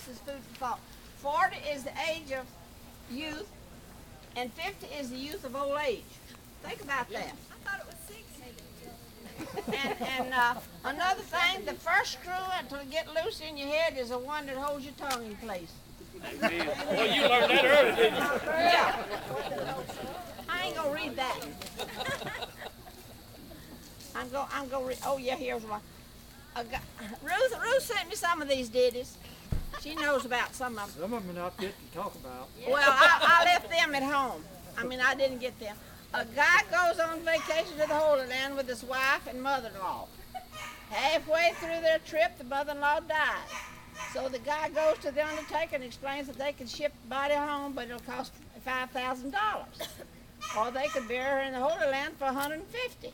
this is food for thought. 40 is the age of youth, and 50 is the youth of old age. Think about that. I thought it was 60. And another thing, the first screw to get loose in your head is the one that holds your tongue in place. Amen. Well, you learned that early, didn't you? Yeah. I ain't gonna read that. I'm gonna read. Oh yeah, here's one. Ruth sent me some of these ditties. She knows about some of them. Some of them are not fit to talk about. Well, I left them at home. I mean, I didn't get them. A guy goes on vacation to the Holy Land with his wife and mother-in-law. Halfway through their trip, the mother-in-law dies. So the guy goes to the undertaker and explains that they can ship the body home, but it'll cost $5,000. Or they could bury her in the Holy Land for $150.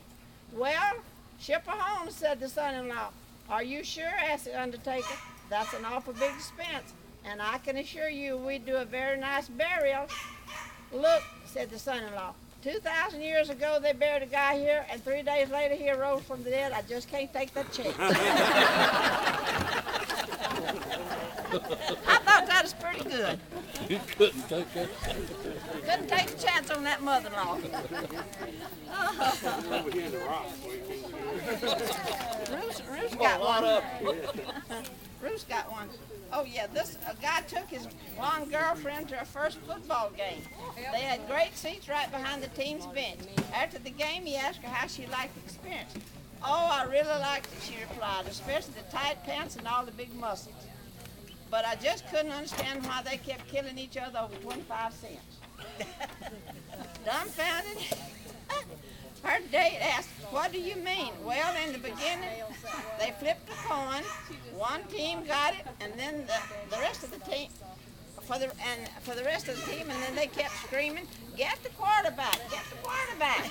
Well, ship her home, said the son-in-law. Are you sure? Asked the undertaker. That's an awful big expense, and I can assure you we'd do a very nice burial. Look, said the son-in-law. 2,000 years ago, they buried a guy here, and 3 days later, he arose from the dead. I just can't take that chance. I thought that was pretty good. You couldn't take that. Couldn't take a chance on that mother-in-law. Over here in the rock. Ruth's got one. Ruth's got one. Oh yeah, a guy took his blonde girlfriend to her first football game. They had great seats right behind the team's bench. After the game, he asked her how she liked the experience. Oh, I really liked it, she replied, especially the tight pants and all the big muscles. But I just couldn't understand why they kept killing each other over 25 cents. Dumbfounded, her date asked, what do you mean? Well, in the beginning, they flipped a coin. One team got it, and then the rest of the team, for the rest of the team, and then they kept screaming, get the quarterback, get the quarterback.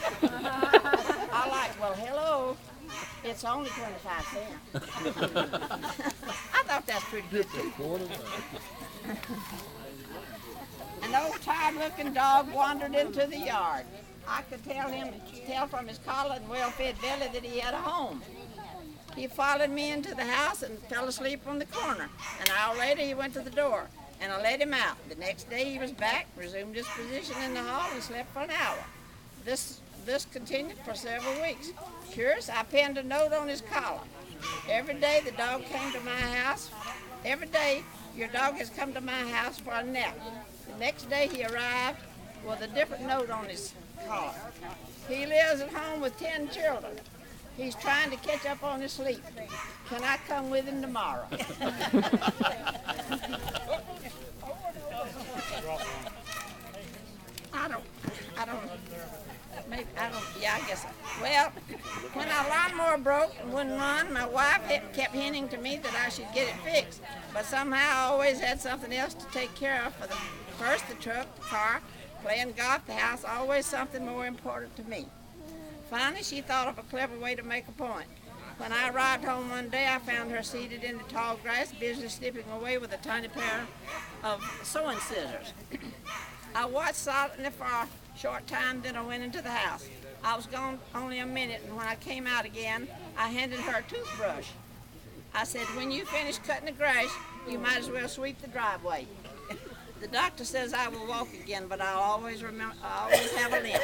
I like, well, hello, it's only 25 cents. I thought that's pretty good too. An old tired-looking dog wandered into the yard. I could tell from his collar and well-fed belly that he had a home. He followed me into the house and fell asleep on the corner. An hour later, he went to the door, and I let him out. The next day, he was back, resumed his position in the hall, and slept for an hour. This continued for several weeks. Curious, I pinned a note on his collar. Every day, the dog came to my house. Every day, your dog has come to my house for a nap. The next day, he arrived with a different note on his collar. He lives at home with 10 children. He's trying to catch up on his sleep. Can I come with him tomorrow? I guess. Well, when our lawnmower broke and wouldn't run, my wife kept hinting to me that I should get it fixed. But somehow I always had something else to take care of. First the truck, the car, playing golf, the house, always something more important to me. Finally, she thought of a clever way to make a point. When I arrived home one day, I found her seated in the tall grass, busily snipping away with a tiny pair of sewing scissors. I watched silently for a short time, then I went into the house. I was gone only a minute, and when I came out again, I handed her a toothbrush. I said, when you finish cutting the grass, you might as well sweep the driveway. The doctor says I will walk again, but I'll always have a limp.